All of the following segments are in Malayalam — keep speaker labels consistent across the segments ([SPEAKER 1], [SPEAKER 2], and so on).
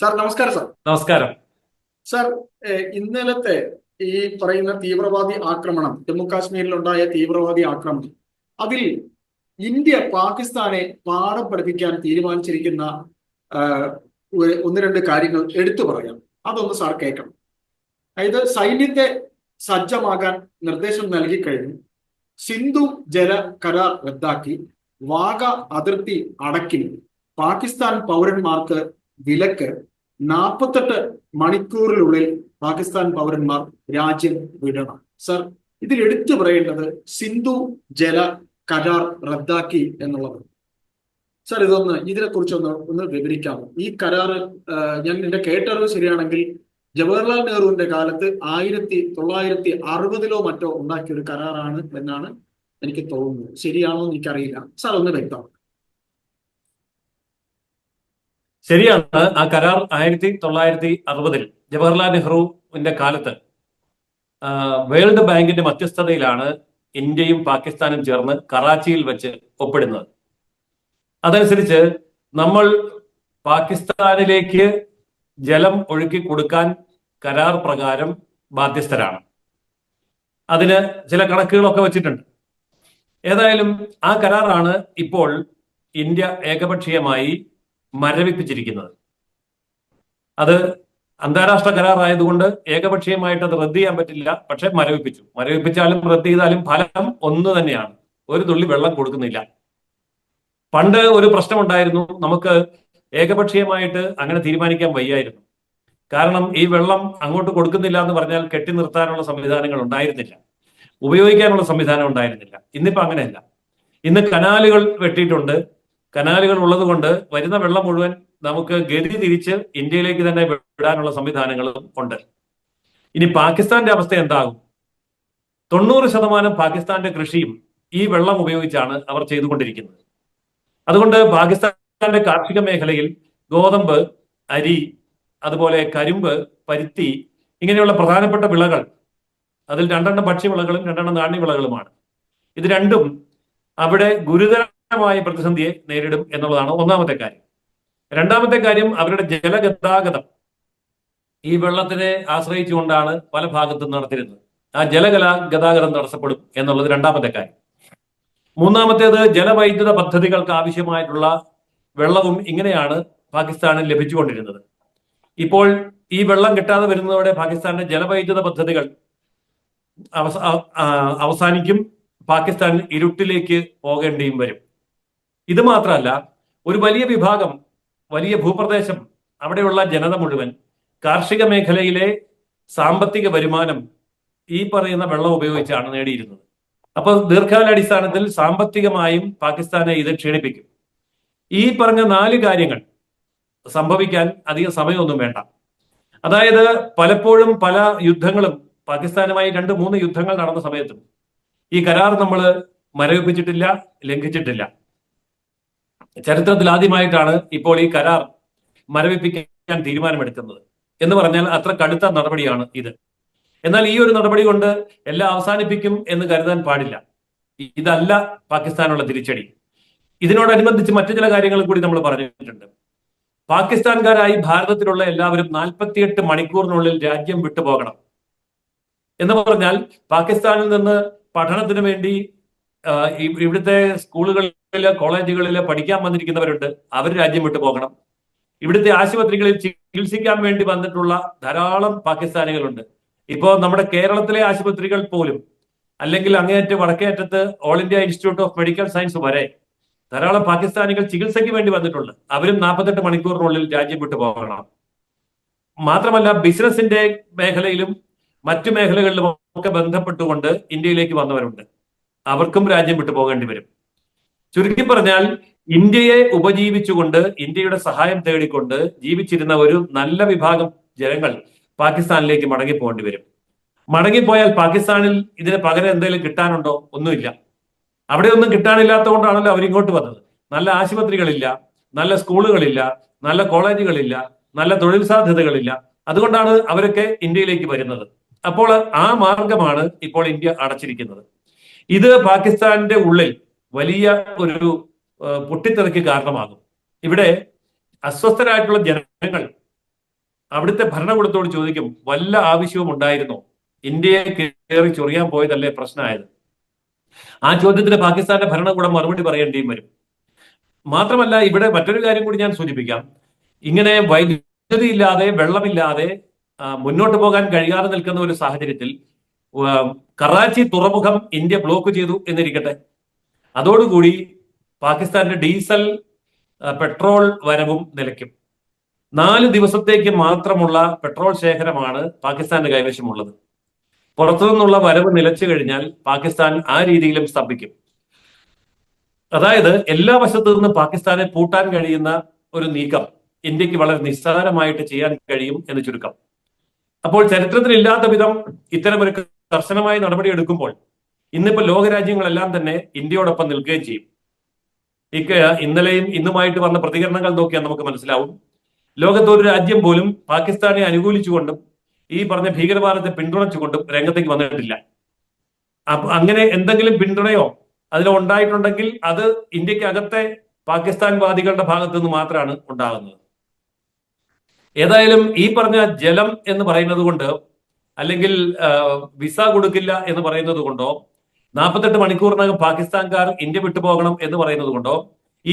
[SPEAKER 1] സാർ നമസ്കാരം സാർ.
[SPEAKER 2] നമസ്കാരം.
[SPEAKER 1] സാർ, ഇന്നലത്തെ ഈ പറയുന്ന തീവ്രവാദി ആക്രമണം, ജമ്മു കാശ്മീരിലുണ്ടായ തീവ്രവാദി ആക്രമണം, അതിൽ ഇന്ത്യ പാകിസ്ഥാനെ പാഠം പഠിപ്പിക്കാൻ തീരുമാനിച്ചിരിക്കുന്ന ആ, ഒന്ന് രണ്ട് കാര്യങ്ങൾ എടുത്തു പറയാം. അതൊന്ന് സാർ കേൾക്കണം. അതായത് സൈന്യത്തെ സജ്ജമാകാൻ നിർദ്ദേശം നൽകി കഴിഞ്ഞു. സിന്ധു ജല കരാർ റദ്ദാക്കി. വാഗ അതിർത്തി അടയ്ക്കും. പാകിസ്ഥാൻ പൗരന്മാർക്ക് വിലക്ക്. 48 മണിക്കൂറിനുള്ളിൽ പാകിസ്ഥാൻ പൗരന്മാർ രാജ്യം വിടണം. സർ, ഇതിൽ എടുത്തു പറയേണ്ടത് സിന്ധു ജല കരാർ റദ്ദാക്കി എന്നുള്ളത്. സർ, ഇതിനെക്കുറിച്ച് ഒന്ന് വിവരിക്കാമോ? ഈ കരാറ് ഞാൻ എന്റെ കേട്ടറിവ് ശരിയാണെങ്കിൽ ജവഹർലാൽ നെഹ്റുവിന്റെ കാലത്ത് 1960 മറ്റോ ഉണ്ടാക്കിയ ഒരു കരാറാണ് എന്നാണ് എനിക്ക് തോന്നുന്നത്. ശരിയാണോ എന്ന് എനിക്കറിയില്ല. സാർ ഒന്ന് വ്യക്തമാക്കും.
[SPEAKER 2] ശരിയാണ്. ആ കരാർ 1960 ജവഹർലാൽ നെഹ്റുവിന്റെ കാലത്ത് വേൾഡ് ബാങ്കിന്റെ മധ്യസ്ഥതയിലാണ് ഇന്ത്യയും പാകിസ്ഥാനും ചേർന്ന് കറാച്ചിയിൽ വെച്ച് ഒപ്പിടുന്നത്. അതനുസരിച്ച് നമ്മൾ പാകിസ്ഥാനിലേക്ക് ജലം ഒഴുക്കി കൊടുക്കാൻ കരാർ പ്രകാരം ബാധ്യസ്ഥരാണ്. അതിന് ചില കണക്കുകളൊക്കെ വെച്ചിട്ടുണ്ട്. ഏതായാലും ആ കരാറാണ് ഇപ്പോൾ ഇന്ത്യ ഏകപക്ഷീയമായി മരവിപ്പിച്ചിരിക്കുന്നത്. അത് അന്താരാഷ്ട്ര കരാറായതുകൊണ്ട് ഏകപക്ഷീയമായിട്ട് അത് റദ്ദ് ചെയ്യാൻ പറ്റില്ല. പക്ഷെ മരവിപ്പിച്ചാലും റദ്ദ് ചെയ്താലും ഫലം ഒന്ന് തന്നെയാണ്. ഒരു തുള്ളി വെള്ളം കൊടുക്കുന്നില്ല. പണ്ട് ഒരു പ്രശ്നമുണ്ടായിരുന്നു. നമുക്ക് ഏകപക്ഷീയമായിട്ട് അങ്ങനെ തീരുമാനിക്കാൻ വയ്യായിരുന്നു. കാരണം ഈ വെള്ളം അങ്ങോട്ട് കൊടുക്കുന്നില്ല എന്ന് പറഞ്ഞാൽ കെട്ടി നിർത്താനുള്ള സംവിധാനങ്ങൾ ഉണ്ടായിരുന്നില്ല, ഉപയോഗിക്കാനുള്ള സംവിധാനം ഉണ്ടായിരുന്നില്ല. ഇന്നിപ്പോ അങ്ങനെയല്ല. ഇന്ന് കനാലുകൾ വെട്ടിയിട്ടുണ്ട്. കനാലുകൾ ഉള്ളത് കൊണ്ട് വരുന്ന വെള്ളം മുഴുവൻ നമുക്ക് ഗതി തിരിച്ച് ഇന്ത്യയിലേക്ക് തന്നെ വിടാനുള്ള സംവിധാനങ്ങളും ഉണ്ട്. ഇനി പാകിസ്ഥാന്റെ അവസ്ഥ എന്താകും? 90% പാകിസ്ഥാന്റെ കൃഷിയും ഈ വെള്ളം ഉപയോഗിച്ചാണ് അവർ ചെയ്തുകൊണ്ടിരിക്കുന്നത്. അതുകൊണ്ട് പാകിസ്ഥാന്റെ കാർഷിക മേഖലയിൽ ഗോതമ്പ്, അരി, അതുപോലെ കരിമ്പ്, പരുത്തി ഇങ്ങനെയുള്ള പ്രധാനപ്പെട്ട വിളകൾ, അതിൽ 2 ഭക്ഷ്യവിളകളും 2 നാണ്യവിളകളുമാണ്. ഇത് രണ്ടും അവിടെ ഗുരുതരമായ പ്രതിസന്ധിയെ നേരിടും എന്നുള്ളതാണ് ഒന്നാമത്തെ കാര്യം. രണ്ടാമത്തെ കാര്യം, അവരുടെ ജലഗതാഗതം ഈ വെള്ളത്തിനെ ആശ്രയിച്ചുകൊണ്ടാണ് പല ഭാഗത്തും നടത്തിയിരുന്നത്. ആ ഗതാഗതം തടസ്സപ്പെടും എന്നുള്ളത് രണ്ടാമത്തെ കാര്യം. മൂന്നാമത്തേത്, ജലവൈദ്യുത പദ്ധതികൾക്ക് ആവശ്യമായിട്ടുള്ള വെള്ളവും ഇങ്ങനെയാണ് പാകിസ്ഥാനിൽ ലഭിച്ചുകൊണ്ടിരുന്നത്. ഇപ്പോൾ ഈ വെള്ളം കിട്ടാതെ വരുന്നതോടെ പാകിസ്ഥാന്റെ ജലവൈദ്യുത പദ്ധതികൾ അവസാനിക്കും. പാകിസ്ഥാൻ ഇരുട്ടിലേക്ക് പോകേണ്ടിയും വരും. ഇത് മാത്രമല്ല, ഒരു വലിയ വിഭാഗം, വലിയ ഭൂപ്രദേശം, അവിടെയുള്ള ജനത മുഴുവൻ കാർഷിക മേഖലയിലെ സാമ്പത്തിക വരുമാനം ഈ പറയുന്ന വെള്ളം ഉപയോഗിച്ചാണ് നേടിയിരുന്നത്. അപ്പോൾ ദീർഘകാലാടിസ്ഥാനത്തിൽ സാമ്പത്തികമായും പാകിസ്ഥാനെ ഇത് ക്ഷീണിപ്പിക്കും. ഈ പറഞ്ഞ 4 കാര്യങ്ങൾ സംഭവിക്കാൻ അധികം സമയമൊന്നും വേണ്ട. അതായത് പലപ്പോഴും പല യുദ്ധങ്ങളും പാകിസ്ഥാനുമായി 2-3 യുദ്ധങ്ങൾ നടന്ന സമയത്തും ഈ കരാർ നമ്മൾ മരവിപ്പിച്ചിട്ടില്ല, ലംഘിച്ചിട്ടില്ല. ചരിത്രത്തിൽ ആദ്യമായിട്ടാണ് ഇപ്പോൾ ഈ കരാർ മരവിപ്പിക്കാൻ തീരുമാനമെടുക്കുന്നത്. എന്ന് പറഞ്ഞാൽ അത്ര കടുത്ത നടപടിയാണ് ഇത്. എന്നാൽ ഈ ഒരു നടപടി കൊണ്ട് എല്ലാം അവസാനിപ്പിക്കും എന്ന് കരുതാൻ പാടില്ല. ഇതല്ല പാകിസ്ഥാനുള്ള തിരിച്ചടി. ഇതിനോടനുബന്ധിച്ച് മറ്റു ചില കാര്യങ്ങൾ കൂടി നമ്മൾ പറഞ്ഞിട്ടുണ്ട്. പാകിസ്ഥാൻകാരായി ഭാരതത്തിലുള്ള എല്ലാവരും 48 മണിക്കൂറിനുള്ളിൽ രാജ്യം വിട്ടുപോകണം. എന്ന് പറഞ്ഞാൽ പാകിസ്ഥാനിൽ നിന്ന് പഠനത്തിന് വേണ്ടി ഇവിടുത്തെ സ്കൂളുകളില്, കോളേജുകളില് പഠിക്കാൻ വന്നിരിക്കുന്നവരുണ്ട്. അവർ രാജ്യം വിട്ടു പോകണം. ഇവിടുത്തെ ആശുപത്രികളിൽ ചികിത്സിക്കാൻ വേണ്ടി വന്നിട്ടുള്ള ധാരാളം പാകിസ്ഥാനികളുണ്ട്. ഇപ്പോ നമ്മുടെ കേരളത്തിലെ ആശുപത്രികൾ പോലും, അല്ലെങ്കിൽ അങ്ങേയറ്റ വടക്കേയറ്റത്ത് all India institute of medical science വരെ ധാരാളം പാകിസ്ഥാനികൾ ചികിത്സയ്ക്ക് വേണ്ടി വന്നിട്ടുണ്ട്. അവരും 48 മണിക്കൂറിനുള്ളിൽ രാജ്യം വിട്ടു പോകണം. മാത്രമല്ല, ബിസിനസിന്റെ മേഖലയിലും മറ്റു മേഖലകളിലും ഒക്കെ ബന്ധപ്പെട്ടുകൊണ്ട് ഇന്ത്യയിലേക്ക് വന്നവരുണ്ട്. അവർക്കും രാജ്യം വിട്ടു പോകേണ്ടി വരും. ചുരുക്കി പറഞ്ഞാൽ, ഇന്ത്യയെ ഉപജീവിച്ചുകൊണ്ട്, ഇന്ത്യയുടെ സഹായം തേടിക്കൊണ്ട് ജീവിച്ചിരുന്ന ഒരു നല്ല വിഭാഗം ജനങ്ങൾ പാകിസ്ഥാനിലേക്ക് മടങ്ങിപ്പോകേണ്ടി വരും. മടങ്ങിപ്പോയാൽ പാകിസ്ഥാനിൽ ഇതിന് പകരം എന്തെങ്കിലും കിട്ടാനുണ്ടോ? ഒന്നുമില്ല. അവിടെ ഒന്നും കിട്ടാനില്ലാത്തതുകൊണ്ടാണല്ലോ അവരിങ്ങോട്ട് വന്നത്. നല്ല ആശുപത്രികളില്ല, നല്ല സ്കൂളുകളില്ല, നല്ല കോളേജുകളില്ല, നല്ല തൊഴിൽ സാധ്യതകളില്ല. അതുകൊണ്ടാണ് അവരൊക്കെ ഇന്ത്യയിലേക്ക് വരുന്നത്. അപ്പോൾ ആ മാർഗമാണ് ഇപ്പോൾ ഇന്ത്യ അടച്ചിരിക്കുന്നത്. ഇത് പാകിസ്ഥാന്റെ ഉള്ളിൽ വലിയ ഒരു പൊട്ടിത്തെറിക്ക് കാരണമാകും. ഇവിടെ അസ്വസ്ഥരായിട്ടുള്ള ജനങ്ങൾ അവിടുത്തെ ഭരണകൂടത്തോട് ചോദിക്കും, വല്ല ആവശ്യവും ഉണ്ടായിരുന്നോ? ഇന്ത്യയെ കയറി ചൊറിയാൻ പോയതല്ലേ പ്രശ്നമായത്? ആ ചോദ്യത്തിന് പാകിസ്ഥാന്റെ ഭരണകൂടം മറുപടി പറയേണ്ടിയും വരും. മാത്രമല്ല, ഇവിടെ മറ്റൊരു കാര്യം കൂടി ഞാൻ സൂചിപ്പിക്കാം. ഇങ്ങനെ വൈദ്യുതി ഇല്ലാതെ, വെള്ളമില്ലാതെ മുന്നോട്ട് പോകാൻ കഴിയാതെ നിൽക്കുന്ന ഒരു സാഹചര്യത്തിൽ കറാച്ചി തുറമുഖം ഇന്ത്യ ബ്ലോക്ക് ചെയ്തു എന്നിരിക്കട്ടെ. അതോടുകൂടി പാകിസ്ഥാന്റെ ഡീസൽ, പെട്രോൾ വരവും നിലയ്ക്കും. 4 ദിവസത്തേക്ക് മാത്രമുള്ള പെട്രോൾ ശേഖരമാണ് പാകിസ്ഥാന്റെ കൈവശമുള്ളത്. പുറത്തുനിന്നുള്ള വരവ് നിലച്ചു കഴിഞ്ഞാൽ പാകിസ്ഥാൻ ആ രീതിയിലും സ്തംഭിക്കും. അതായത് എല്ലാ വശത്തു നിന്നും പാകിസ്ഥാനെ പൂട്ടാൻ കഴിയുന്ന ഒരു നീക്കം ഇന്ത്യക്ക് വളരെ നിസ്സാരമായിട്ട് ചെയ്യാൻ കഴിയും എന്ന് ചുരുക്കം. അപ്പോൾ ചരിത്രത്തിലില്ലാത്ത വിധം ഇത്തരമൊരു കർശനമായ നടപടി എടുക്കുമ്പോൾ ഇന്നിപ്പോ ലോകരാജ്യങ്ങളെല്ലാം തന്നെ ഇന്ത്യയോടൊപ്പം നിൽക്കുകയും ചെയ്യും. ഇന്നലെയും ഇന്നുമായിട്ട് വന്ന പ്രതികരണങ്ങൾ നോക്കിയാൽ നമുക്ക് മനസ്സിലാവും. ലോകത്ത് ഒരു രാജ്യം പോലും പാകിസ്ഥാനെ അനുകൂലിച്ചുകൊണ്ടും ഈ പറഞ്ഞ ഭീകരവാദത്തെ പിന്തുണച്ചുകൊണ്ടും രംഗത്തേക്ക് വന്നിട്ടില്ല. അങ്ങനെ എന്തെങ്കിലും പിന്തുണയോ അതിലുണ്ടായിട്ടുണ്ടെങ്കിൽ അത് ഇന്ത്യക്കകത്തെ പാകിസ്ഥാൻവാദികളുടെ ഭാഗത്തു നിന്ന് മാത്രമാണ് ഉണ്ടാകുന്നത്. ഏതായാലും ഈ പറഞ്ഞ ജലം എന്ന് പറയുന്നത് കൊണ്ട്, അല്ലെങ്കിൽ വിസ കൊടുക്കില്ല എന്ന് പറയുന്നത് കൊണ്ടോ, 48 മണിക്കൂറിനകം പാകിസ്ഥാൻകാർ ഇന്ത്യ വിട്ടുപോകണം എന്ന് പറയുന്നത് കൊണ്ടോ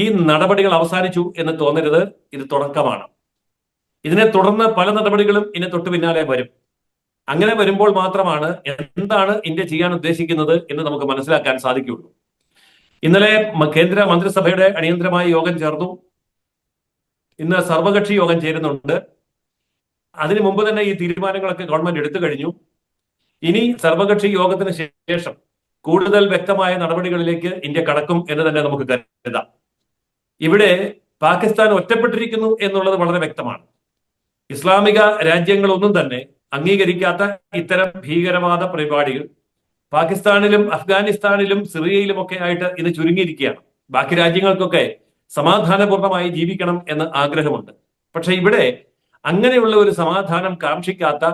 [SPEAKER 2] ഈ നടപടികൾ അവസാനിച്ചു എന്ന് തോന്നരുത്. ഇത് തുടക്കമാണ്. ഇതിനെ തുടർന്ന് പല നടപടികളും ഇനി തൊട്ടു പിന്നാലെ വരും. അങ്ങനെ വരുമ്പോൾ മാത്രമാണ് എന്താണ് ഇന്ത്യ ചെയ്യാൻ ഉദ്ദേശിക്കുന്നത് എന്ന് നമുക്ക് മനസ്സിലാക്കാൻ സാധിക്കുകയുള്ളൂ. ഇന്നലെ കേന്ദ്ര മന്ത്രിസഭയുടെ അടിയന്തരമായ യോഗം ചേർന്നു. ഇന്ന് സർവകക്ഷി യോഗം ചേരുന്നുണ്ട്. അതിനു മുമ്പ് തന്നെ ഈ തീരുമാനങ്ങളൊക്കെ ഗവൺമെന്റ് എടുത്തു കഴിഞ്ഞു. ഇനി സർവകക്ഷി യോഗത്തിന് ശേഷം കൂടുതൽ വ്യക്തമായ നടപടികളിലേക്ക് ഇന്ത്യ കടക്കും എന്ന് തന്നെ നമുക്ക് കരുതാം. ഇവിടെ പാകിസ്ഥാൻ ഒറ്റപ്പെട്ടിരിക്കുന്നു എന്നുള്ളത് വളരെ വ്യക്തമാണ്. ഇസ്ലാമിക രാജ്യങ്ങളൊന്നും തന്നെ അംഗീകരിക്കാത്ത ഇത്തരം ഭീകരവാദ പരിപാടികൾ പാകിസ്ഥാനിലും അഫ്ഗാനിസ്ഥാനിലും സിറിയയിലും ഒക്കെ ആയിട്ട് ഇത് ചുരുങ്ങിയിരിക്കുകയാണ്. ബാക്കി രാജ്യങ്ങൾക്കൊക്കെ സമാധാനപൂർണമായി ജീവിക്കണം എന്ന് ആഗ്രഹമുണ്ട്. പക്ഷെ ഇവിടെ അങ്ങനെയുള്ള ഒരു സമാധാനം കാക്ഷിക്കാത്ത,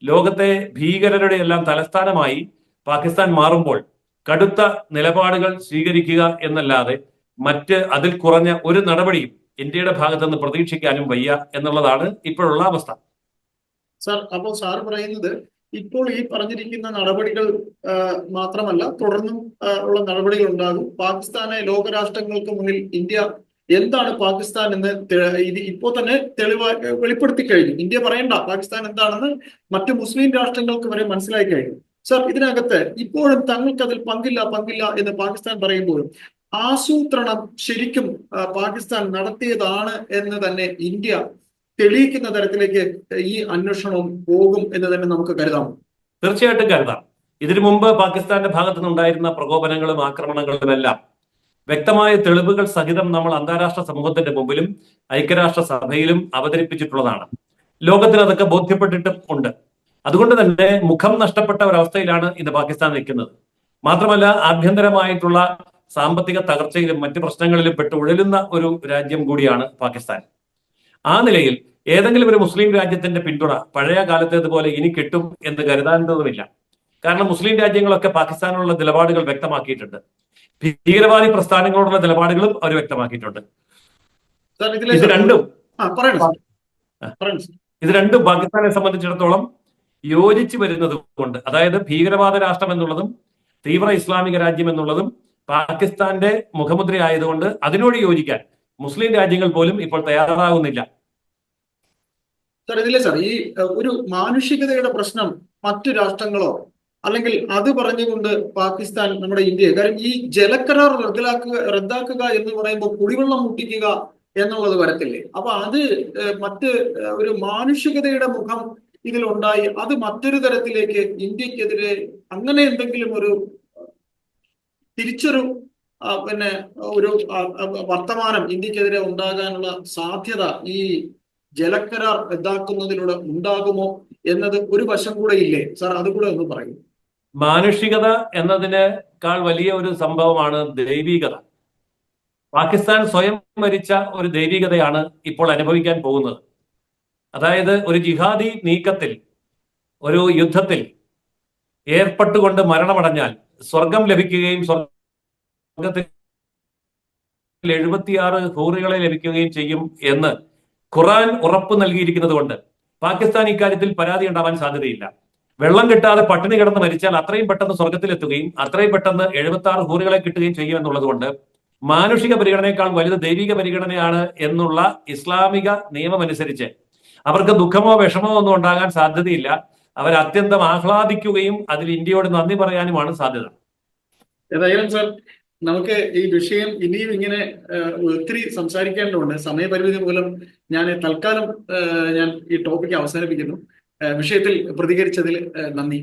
[SPEAKER 2] ലോകത്തെ ഭീകരരുടെ എല്ലാം തലസ്ഥാനമായി പാകിസ്ഥാൻ മാറുമ്പോൾ കടുത്ത നിലപാടുകൾ സ്വീകരിക്കുക എന്നല്ലാതെ മറ്റ് അതിൽ കുറഞ്ഞ ഒരു നടപടിയും ഇന്ത്യയുടെ ഭാഗത്തുനിന്ന് പ്രതീക്ഷിക്കാനും വയ്യ എന്നുള്ളതാണ് ഇപ്പോഴുള്ള അവസ്ഥ.
[SPEAKER 1] സാർ, അപ്പോൾ സാർ പറയുന്നത് ഇപ്പോൾ ഈ പറഞ്ഞിരിക്കുന്ന നടപടികൾ മാത്രമല്ല, തുടർന്നും ഉള്ള നടപടികൾ ഉണ്ടാകും. പാകിസ്ഥാനെ ലോകരാഷ്ട്രങ്ങൾക്ക് മുന്നിൽ ഇന്ത്യ എന്താണ് പാകിസ്ഥാൻ എന്ന് ഇത് ഇപ്പോൾ തന്നെ വെളിപ്പെടുത്തി കഴിഞ്ഞു. ഇന്ത്യ പറയണ്ട പാകിസ്ഥാൻ എന്താണെന്ന് മറ്റു മുസ്ലിം രാഷ്ട്രങ്ങൾക്ക് വരെ മനസ്സിലാക്കി കഴിഞ്ഞു. സാർ, ഇതിനകത്ത് ഇപ്പോഴും തങ്ങൾക്ക് അതിൽ പങ്കില്ല എന്ന് പാകിസ്ഥാൻ പറയുമ്പോഴും ആസൂത്രണം ശരിക്കും പാകിസ്ഥാൻ നടത്തിയതാണ് എന്ന് തന്നെ ഇന്ത്യ തെളിയിക്കുന്ന തരത്തിലേക്ക് ഈ അന്വേഷണവും പോകും എന്ന് തന്നെ നമുക്ക് കരുതാം.
[SPEAKER 2] തീർച്ചയായിട്ടും കരുതാം. ഇതിനു മുമ്പ് പാകിസ്ഥാന്റെ ഭാഗത്തു നിന്നുണ്ടായിരുന്ന പ്രകോപനങ്ങളും ആക്രമണങ്ങളും എല്ലാം വ്യക്തമായ തെളിവുകൾ സഹിതം നമ്മൾ അന്താരാഷ്ട്ര സമൂഹത്തിന്റെ മുമ്പിലും ഐക്യരാഷ്ട്ര സഭയിലും അവതരിപ്പിച്ചിട്ടുള്ളതാണ്. ലോകത്തിന് അതൊക്കെ ബോധ്യപ്പെട്ടിട്ടും ഉണ്ട്. അതുകൊണ്ട് തന്നെ മുഖം നഷ്ടപ്പെട്ട ഒരവസ്ഥയിലാണ് ഇന്ന് പാകിസ്ഥാൻ നിൽക്കുന്നത്. മാത്രമല്ല, ആഭ്യന്തരമായിട്ടുള്ള സാമ്പത്തിക തകർച്ചയിലും മറ്റു പ്രശ്നങ്ങളിലും പെട്ട് ഉഴലുന്ന ഒരു രാജ്യം കൂടിയാണ് പാകിസ്ഥാൻ. ആ നിലയിൽ ഏതെങ്കിലും ഒരു മുസ്ലിം രാജ്യത്തിന്റെ പിന്തുണ പഴയ കാലത്തേതുപോലെ ഇനി കിട്ടും എന്ന് കരുതാനൊന്നുമില്ല. കാരണം മുസ്ലിം രാജ്യങ്ങളൊക്കെ പാകിസ്ഥാനുള്ള നിലപാടുകൾ വ്യക്തമാക്കിയിട്ടുണ്ട്. ഭീകരവാദി പ്രസ്ഥാനങ്ങളോടുള്ള നിലപാടുകളും അവർ വ്യക്തമാക്കിയിട്ടുണ്ട്. ഇത് രണ്ടും പാകിസ്ഥാനെ സംബന്ധിച്ചിടത്തോളം യോജിച്ചു വരുന്നത് കൊണ്ട്, അതായത് ഭീകരവാദ രാഷ്ട്രം എന്നുള്ളതും തീവ്ര ഇസ്ലാമിക രാജ്യം എന്നുള്ളതും പാകിസ്ഥാന്റെ മുഖമുദ്രയായതുകൊണ്ട് അതിനോട് യോജിക്കാൻ മുസ്ലിം രാജ്യങ്ങൾ പോലും ഇപ്പോൾ തയ്യാറാകുന്നില്ല.
[SPEAKER 1] സാർ, ഇതിലെ സാർ ഈ ഒരു മാനുഷികതയുടെ പ്രശ്നം മറ്റു രാഷ്ട്രങ്ങളോ അല്ലെങ്കിൽ അത് പറഞ്ഞുകൊണ്ട് പാകിസ്ഥാൻ നമ്മുടെ ഇന്ത്യയെ, കാരണം ഈ ജലക്കരാർ റദ്ദാക്കുക എന്ന് പറയുമ്പോൾ കുടിവെള്ളം മുട്ടിക്കുക എന്നുള്ളത് വരത്തില്ലേ? അപ്പൊ അത് മറ്റ് ഒരു മാനുഷികതയുടെ മുഖം ഇതിലുണ്ടായി അത് മറ്റൊരു തരത്തിലേക്ക് ഇന്ത്യക്കെതിരെ അങ്ങനെ എന്തെങ്കിലും ഒരു തിരിച്ചൊരു പിന്നെ ഒരു വർത്തമാനം ഇന്ത്യക്കെതിരെ ഉണ്ടാകാനുള്ള സാധ്യത ഈ ജലക്കരാർ റദ്ദാക്കുന്നതിലൂടെ ഉണ്ടാകുമോ എന്നത് ഒരു വശം കൂടെ ഇല്ലേ സാർ? അതുകൂടെ ഒന്ന് പറയും.
[SPEAKER 2] മാനുഷികത എന്നതിനേക്കാൾ വലിയ ഒരു സംഭവമാണ് ദൈവികത. പാകിസ്ഥാൻ സ്വയം ഭരിച്ച ഒരു ദൈവികതയാണ് ഇപ്പോൾ അനുഭവിക്കാൻ പോകുന്നത്. അതായത് ഒരു ജിഹാദി നീക്കത്തിൽ, ഒരു യുദ്ധത്തിൽ ഏർപ്പെട്ടുകൊണ്ട് മരണമടഞ്ഞാൽ സ്വർഗം ലഭിക്കുകയും സ്വർഗത്തിൽ 76 ഹൂറികളെ ലഭിക്കുകയും ചെയ്യും എന്ന് ഖുർആൻ ഉറപ്പ് നൽകിയിരിക്കുന്നത് കൊണ്ട് പാകിസ്ഥാൻ ഇക്കാര്യത്തിൽ പരാതി ഉണ്ടാവാൻ സാധ്യതയില്ല. വെള്ളം കിട്ടാതെ പട്ടിണി കിടന്ന് മരിച്ചാൽ അത്രയും പെട്ടെന്ന് സ്വർഗത്തിലെത്തുകയും അത്രയും പെട്ടെന്ന് 76 ഹൂറുകളെ കിട്ടുകയും ചെയ്യുമെന്നുള്ളത് കൊണ്ട് മാനുഷിക പരിഗണനയേക്കാൾ വലുത് ദൈവിക പരിഗണനയാണ് എന്നുള്ള ഇസ്ലാമിക നിയമം അനുസരിച്ച് അവർക്ക് ദുഃഖമോ വിഷമോ ഒന്നും ഉണ്ടാകാൻ സാധ്യതയില്ല. അവർ അത്യന്തം ആഹ്ലാദിക്കുകയും അതിൽ ഇന്ത്യയോട് നന്ദി പറയാനുമാണ് സാധ്യത.
[SPEAKER 1] ഏതായാലും സാർ, നമുക്ക് ഈ വിഷയം ഇനിയും ഇങ്ങനെ ഒത്തിരി സംസാരിക്കേണ്ടതുണ്ട്. സമയപരിമിതി മൂലം ഞാൻ തൽക്കാലം ഞാൻ ഈ ടോപ്പിക്ക് അവസാനിപ്പിക്കുന്നു. വിഷയത്തിൽ പ്രതികരിച്ചതിൽ നന്ദി.